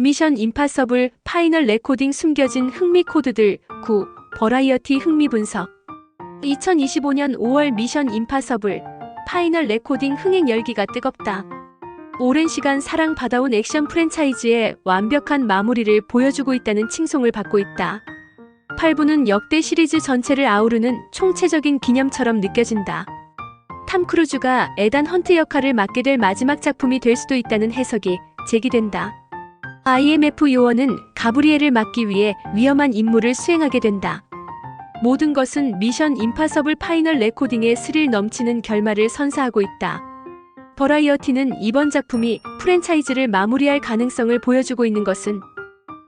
미션 임파서블 파이널 레코딩 숨겨진 흥미 코드들 9. 버라이어티 흥미 분석 2025년 5월 미션 임파서블 파이널 레코딩 흥행 열기가 뜨겁다. 오랜 시간 사랑받아온 액션 프랜차이즈의 완벽한 마무리를 보여주고 있다는 칭송을 받고 있다. 8부는 역대 시리즈 전체를 아우르는 총체적인 기념처럼 느껴진다. 탐 크루즈가 에단 헌트 역할을 맡게 될 마지막 작품이 될 수도 있다는 해석이 제기된다. IMF 요원은 가브리엘을 막기 위해 위험한 임무를 수행하게 된다. 모든 것은 미션 임파서블 파이널 레코딩의 스릴 넘치는 결말을 선사하고 있다. 버라이어티는 이번 작품이 프랜차이즈를 마무리할 가능성을 보여주고 있는 것은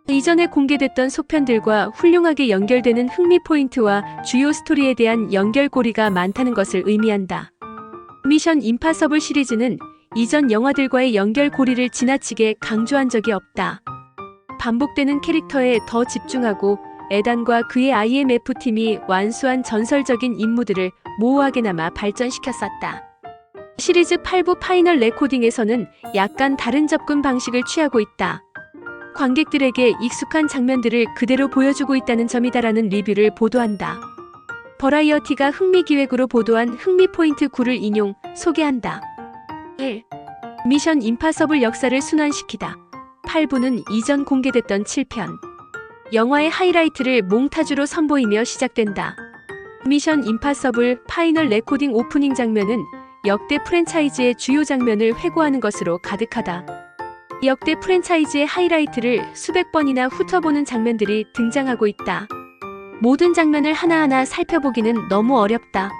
이전에 공개됐던 속편들과 훌륭하게 연결되는 흥미 포인트와 주요 스토리에 대한 연결고리가 많다는 것을 의미한다. 미션 임파서블 시리즈는 이전 영화들과의 연결고리를 지나치게 강조한 적이 없다. 반복되는 캐릭터에 더 집중하고 에단과 그의 IMF 팀이 완수한 전설적인 임무들을 모호하게나마 발전시켰었다. 시리즈 8부 파이널 레코딩에서는 약간 다른 접근 방식을 취하고 있다. 관객들에게 익숙한 장면들을 그대로 보여주고 있다는 점이다라는 리뷰를 보도한다. 버라이어티가 흥미기획으로 보도한 흥미 포인트 9를 소개한다. 1. 미션 임파서블 역사를 순환시키다. 8부는 이전 공개됐던 7편. 영화의 하이라이트를 몽타주로 선보이며 시작된다. 미션 임파서블 파이널 레코딩 오프닝 장면은 역대 프랜차이즈의 주요 장면을 회고하는 것으로 가득하다. 역대 프랜차이즈의 하이라이트를 수백 번이나 훑어보는 장면들이 등장하고 있다. 모든 장면을 하나하나 살펴보기는 너무 어렵다.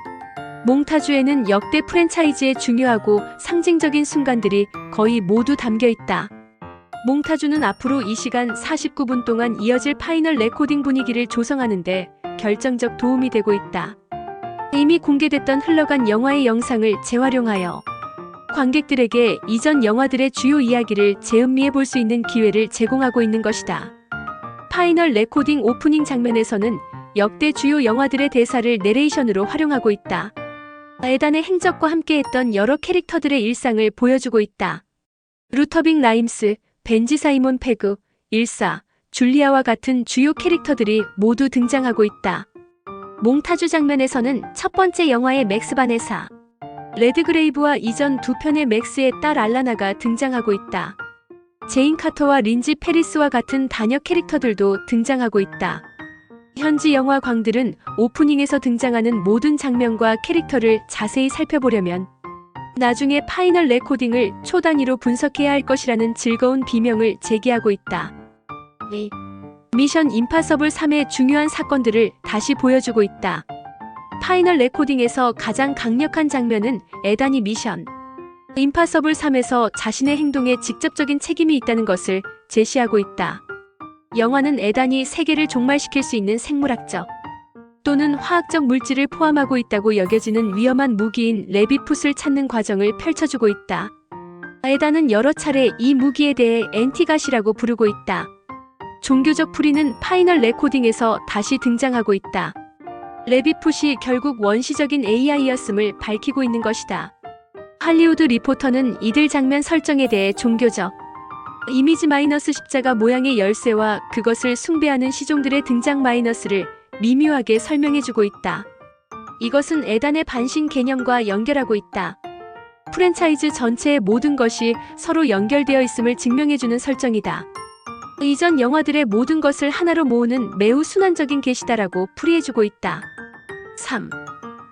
몽타주에는 역대 프랜차이즈의 중요하고 상징적인 순간들이 거의 모두 담겨 있다. 몽타주는 앞으로 이 시간 49분 동안 이어질 파이널 레코딩 분위기를 조성하는 데 결정적 도움이 되고 있다. 이미 공개됐던 흘러간 영화의 영상을 재활용하여 관객들에게 이전 영화들의 주요 이야기를 재음미해 볼 수 있는 기회를 제공하고 있는 것이다. 파이널 레코딩 오프닝 장면에서는 역대 주요 영화들의 대사를 내레이션으로 활용하고 있다. 에단의 행적과 함께했던 여러 캐릭터들의 일상을 보여주고 있다. 루터빅 라임스, 벤지 사이몬 페그, 일사, 줄리아와 같은 주요 캐릭터들이 모두 등장하고 있다. 몽타주 장면에서는 첫 번째 영화의 맥스 바네사, 레드그레이브와 이전 두 편의 맥스의 딸 알라나가 등장하고 있다. 제인 카터와 린지 페리스와 같은 단역 캐릭터들도 등장하고 있다. 현지 영화 광들은 오프닝에서 등장하는 모든 장면과 캐릭터를 자세히 살펴보려면 나중에 파이널 레코딩을 초 단위로 분석해야 할 것이라는 즐거운 비명을 제기하고 있다. 미션 임파서블 3의 중요한 사건들을 다시 보여주고 있다. 파이널 레코딩에서 가장 강력한 장면은 에단이 미션 임파서블 3에서 자신의 행동에 직접적인 책임이 있다는 것을 제시하고 있다. 영화는 에단이 세계를 종말시킬 수 있는 생물학적 또는 화학적 물질을 포함하고 있다고 여겨지는 위험한 무기인 레비풋을 찾는 과정을 펼쳐주고 있다. 에단은 여러 차례 이 무기에 대해 엔티갓이라고 부르고 있다. 종교적 풀이는 파이널 레코딩에서 다시 등장하고 있다. 레비풋이 결국 원시적인 AI였음을 밝히고 있는 것이다. 할리우드 리포터는 이들 장면 설정에 대해 종교적 이미지 마이너스 십자가 모양의 열쇠와 그것을 숭배하는 시종들의 등장 마이너스를 미묘하게 설명해주고 있다. 이것은 에단의 반신 개념과 연결하고 있다. 프랜차이즈 전체의 모든 것이 서로 연결되어 있음을 증명해주는 설정이다. 이전 영화들의 모든 것을 하나로 모으는 매우 순환적인 계시다라고 풀이해주고 있다. 3.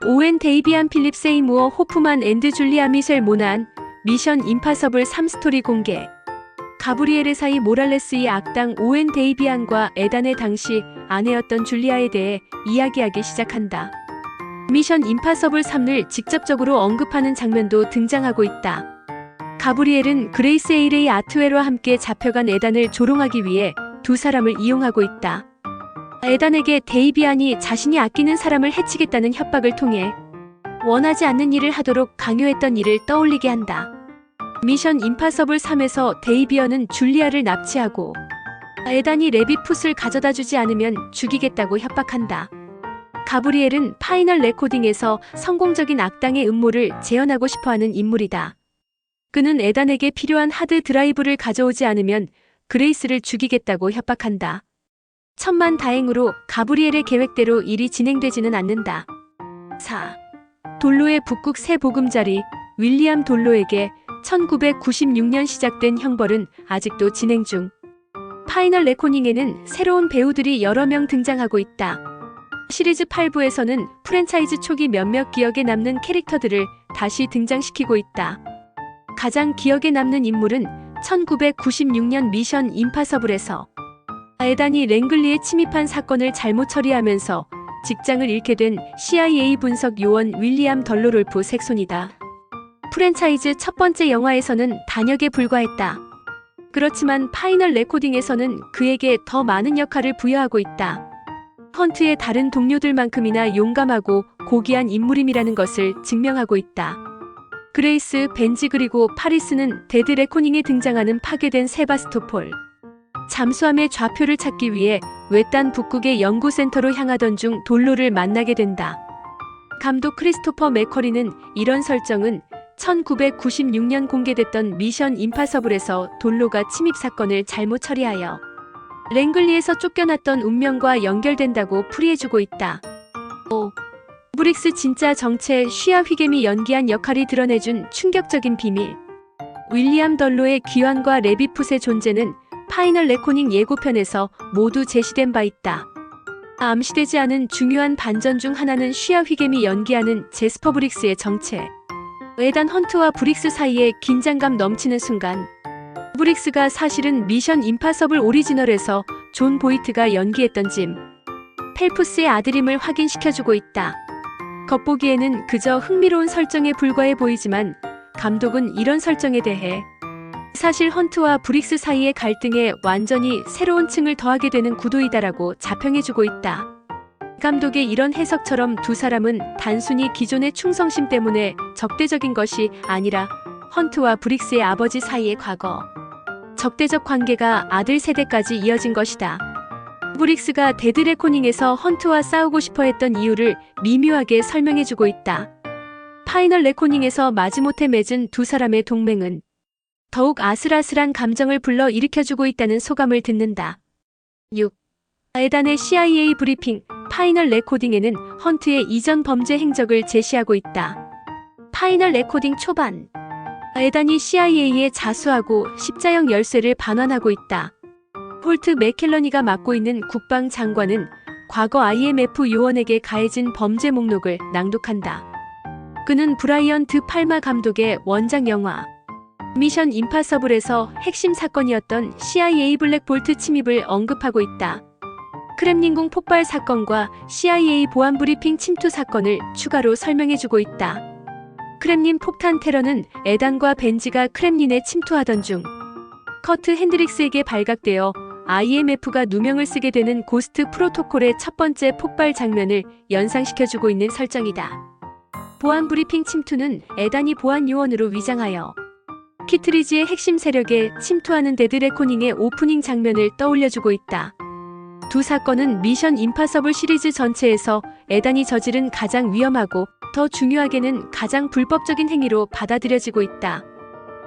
오웬 데이비안 필립 세이무어 호프만 앤드 줄리아 미셸 모난 미션 임파서블 3 스토리 공개. 가브리엘의 사이 모랄레스의 악당 오웬 데이비안과 에단의 당시 아내였던 줄리아에 대해 이야기하기 시작한다. 미션 임파서블 3을 직접적으로 언급하는 장면도 등장하고 있다. 가브리엘은 그레이스 에이레이 아트웰과 함께 잡혀간 에단을 조롱하기 위해 두 사람을 이용하고 있다. 에단에게 데이비안이 자신이 아끼는 사람을 해치겠다는 협박을 통해 원하지 않는 일을 하도록 강요했던 일을 떠올리게 한다. 미션 임파서블 3에서 데이비언은 줄리아를 납치하고 에단이 레비풋을 가져다 주지 않으면 죽이겠다고 협박한다. 가브리엘은 파이널 레코딩에서 성공적인 악당의 음모를 재현하고 싶어하는 인물이다. 그는 에단에게 필요한 하드 드라이브를 가져오지 않으면 그레이스를 죽이겠다고 협박한다. 천만다행으로 가브리엘의 계획대로 일이 진행되지는 않는다. 4. 돌로의 북극 새 보금자리 윌리엄 돌로에게 1996년 시작된 형벌은 아직도 진행 중. 파이널 레코닝에는 새로운 배우들이 여러 명 등장하고 있다. 시리즈 8부에서는 프랜차이즈 초기 몇몇 기억에 남는 캐릭터들을 다시 등장시키고 있다. 가장 기억에 남는 인물은 1996년 미션 임파서블에서 에단이 랭글리에 침입한 사건을 잘못 처리하면서 직장을 잃게 된 CIA 분석 요원 윌리엄 덜로롤프 색손이다. 프랜차이즈 첫 번째 영화에서는 단역에 불과했다. 그렇지만 파이널 레코딩에서는 그에게 더 많은 역할을 부여하고 있다. 헌트의 다른 동료들만큼이나 용감하고 고귀한 인물임이라는 것을 증명하고 있다. 그레이스, 벤지 그리고 파리스는 데드 레코닝에 등장하는 파괴된 세바스토폴. 잠수함의 좌표를 찾기 위해 외딴 북극의 연구센터로 향하던 중 돌로를 만나게 된다. 감독 크리스토퍼 맥커리는 이런 설정은 1996년 공개됐던 미션 임파서블에서 돌로가 침입 사건을 잘못 처리하여 랭글리에서 쫓겨났던 운명과 연결된다고 풀이해주고 있다. 5. 브릭스 진짜 정체 쉬아 휘겜이 연기한 역할이 드러내준 충격적인 비밀. 윌리엄 덜로의 귀환과 레비풋의 존재는 파이널 레코닝 예고편에서 모두 제시된 바 있다. 암시되지 않은 중요한 반전 중 하나는 쉬아 휘겜이 연기하는 제스퍼 브릭스의 정체. 에단 헌트와 브릭스 사이에 긴장감 넘치는 순간 브릭스가 사실은 미션 임파서블 오리지널에서 존 보이트가 연기했던 짐 펠프스의 아들임을 확인시켜주고 있다. 겉보기에는 그저 흥미로운 설정에 불과해 보이지만 감독은 이런 설정에 대해 사실 헌트와 브릭스 사이의 갈등에 완전히 새로운 층을 더하게 되는 구도이다라고 자평해주고 있다. 감독의 이런 해석처럼 두 사람은 단순히 기존의 충성심 때문에 적대적인 것이 아니라 헌트와 브릭스의 아버지 사이의 과거 적대적 관계가 아들 세대까지 이어진 것이다. 브릭스가 데드 레코닝에서 헌트와 싸우고 싶어 했던 이유를 미묘하게 설명해주고 있다. 파이널 레코닝에서 마지못해 맺은 두 사람의 동맹은 더욱 아슬아슬한 감정을 불러 일으켜주고 있다는 소감을 듣는다. 6. 에단의 CIA 브리핑 파이널 레코딩에는 헌트의 이전 범죄 행적을 제시하고 있다. 파이널 레코딩 초반 에단이 CIA에 자수하고 십자형 열쇠를 반환하고 있다. 홀트 맥켈러니가 맡고 있는 국방장관은 과거 IMF 요원에게 가해진 범죄 목록을 낭독한다. 그는 브라이언 드 팔마 감독의 원작 영화 미션 임파서블에서 핵심 사건이었던 CIA 블랙볼트 침입을 언급하고 있다. 크렘린궁 폭발 사건과 CIA 보안 브리핑 침투 사건을 추가로 설명해주고 있다. 크렘린 폭탄 테러는 에단과 벤지가 크렘린에 침투하던 중 커트 핸드릭스에게 발각되어 IMF가 누명을 쓰게 되는 고스트 프로토콜의 첫 번째 폭발 장면을 연상시켜주고 있는 설정이다. 보안 브리핑 침투는 에단이 보안 요원으로 위장하여 키트리지의 핵심 세력에 침투하는 데드 레코닝의 오프닝 장면을 떠올려주고 있다. 두 사건은 미션 임파서블 시리즈 전체에서 에단이 저지른 가장 위험하고 더 중요하게는 가장 불법적인 행위로 받아들여지고 있다.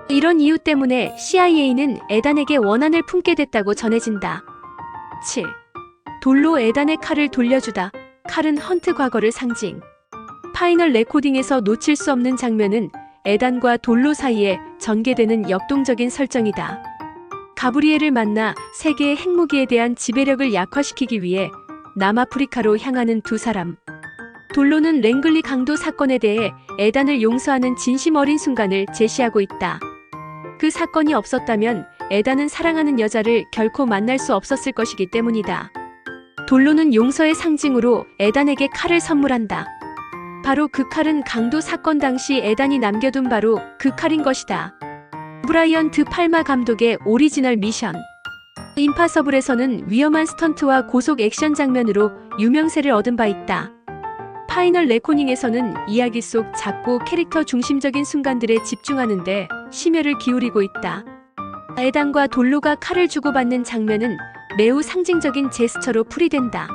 이런 이유 때문에 CIA는 에단에게 원한을 품게 됐다고 전해진다. 7. 돌로 에단의 칼을 돌려주다. 칼은 헌트 과거를 상징. 파이널 레코딩에서 놓칠 수 없는 장면은 에단과 돌로 사이에 전개되는 역동적인 설정이다. 가브리엘을 만나 세계의 핵무기에 대한 지배력을 약화시키기 위해 남아프리카로 향하는 두 사람. 돌로는 랭글리 강도 사건에 대해 에단을 용서하는 진심 어린 순간을 제시하고 있다. 그 사건이 없었다면 에단은 사랑하는 여자를 결코 만날 수 없었을 것이기 때문이다. 돌로는 용서의 상징으로 에단에게 칼을 선물한다. 바로 그 칼은 강도 사건 당시 에단이 남겨둔 바로 그 칼인 것이다. 브라이언 드 팔마 감독의 오리지널 미션 임파서블에서는 위험한 스턴트와 고속 액션 장면으로 유명세를 얻은 바 있다. 파이널 레코닝에서는 이야기 속 작고 캐릭터 중심적인 순간들에 집중하는데 심혈을 기울이고 있다. 에단과 돌로가 칼을 주고받는 장면은 매우 상징적인 제스처로 풀이된다.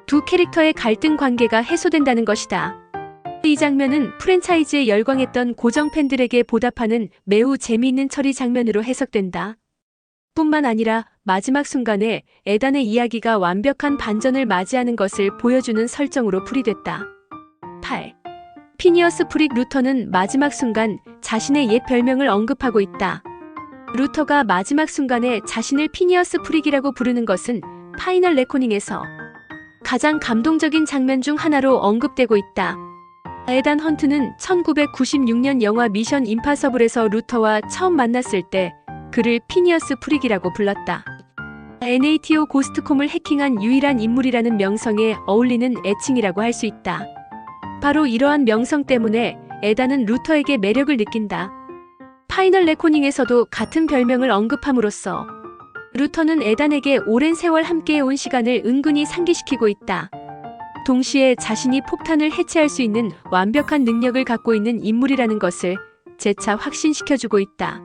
두 캐릭터의 갈등 관계가 해소된다는 것이다. 이 장면은 프랜차이즈에 열광했던 고정 팬들에게 보답하는 매우 재미있는 처리 장면으로 해석된다. 뿐만 아니라 마지막 순간에 에단의 이야기가 완벽한 반전을 맞이하는 것을 보여주는 설정으로 풀이됐다. 8. 피니어스 프릭. 루터는 마지막 순간 자신의 옛 별명을 언급하고 있다. 루터가 마지막 순간에 자신을 피니어스 프릭이라고 부르는 것은 파이널 레코닝에서 가장 감동적인 장면 중 하나로 언급되고 있다. 에단 헌트는 1996년 영화 미션 임파서블에서 루터와 처음 만났을 때 그를 피니어스 프릭이라고 불렀다. NATO 고스트콤을 해킹한 유일한 인물이라는 명성에 어울리는 애칭이라고 할 수 있다. 바로 이러한 명성 때문에 에단은 루터에게 매력을 느낀다. 파이널 레코닝에서도 같은 별명을 언급함으로써 루터는 에단에게 오랜 세월 함께해온 시간을 은근히 상기시키고 있다. 동시에 자신이 폭탄을 해체할 수 있는 완벽한 능력을 갖고 있는 인물이라는 것을 재차 확신시켜주고 있다.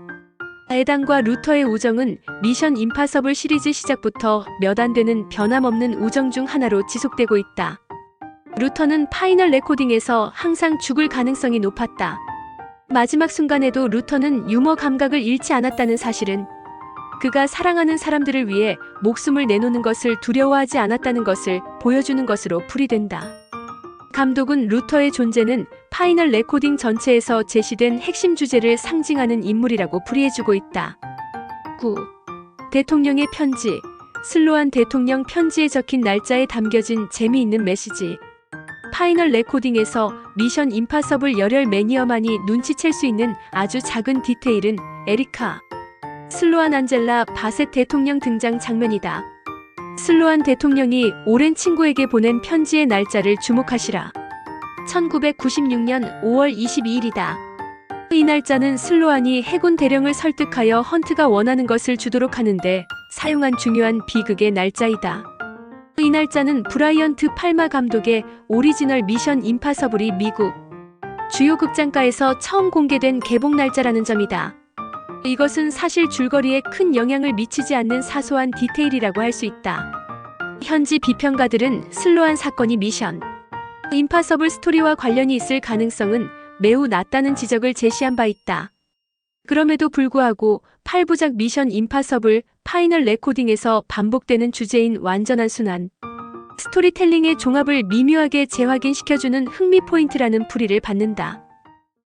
에단과 루터의 우정은 미션 임파서블 시리즈 시작부터 몇 안 되는 변함없는 우정 중 하나로 지속되고 있다. 루터는 파이널 레코딩에서 항상 죽을 가능성이 높았다. 마지막 순간에도 루터는 유머 감각을 잃지 않았다는 사실은 그가 사랑하는 사람들을 위해 목숨을 내놓는 것을 두려워하지 않았다는 것을 보여주는 것으로 풀이된다. 감독은 루터의 존재는 파이널 레코딩 전체에서 제시된 핵심 주제를 상징하는 인물이라고 풀이해주고 있다. 9. 대통령의 편지. 슬로안 대통령 편지에 적힌 날짜에 담겨진 재미있는 메시지. 파이널 레코딩에서 미션 임파서블 열혈 매니어만이 눈치챌 수 있는 아주 작은 디테일은 에리카, 슬로안 안젤라 바셋 대통령 등장 장면이다. 슬로안 대통령이 오랜 친구에게 보낸 편지의 날짜를 주목하시라. 1996년 5월 22일이다. 이 날짜는 슬로안이 해군 대령을 설득하여 헌트가 원하는 것을 주도록 하는데 사용한 중요한 비극의 날짜이다. 이 날짜는 브라이언트 팔마 감독의 오리지널 미션 임파서블이 미국 주요 극장가에서 처음 공개된 개봉 날짜라는 점이다. 이것은 사실 줄거리에 큰 영향을 미치지 않는 사소한 디테일이라고 할 수 있다. 현지 비평가들은 슬로안 사건이 미션 임파서블 스토리와 관련이 있을 가능성은 매우 낮다는 지적을 제시한 바 있다. 그럼에도 불구하고 8부작 미션 임파서블 파이널 레코딩에서 반복되는 주제인 완전한 순환 스토리텔링의 종합을 미묘하게 재확인시켜주는 흥미 포인트라는 풀이를 받는다.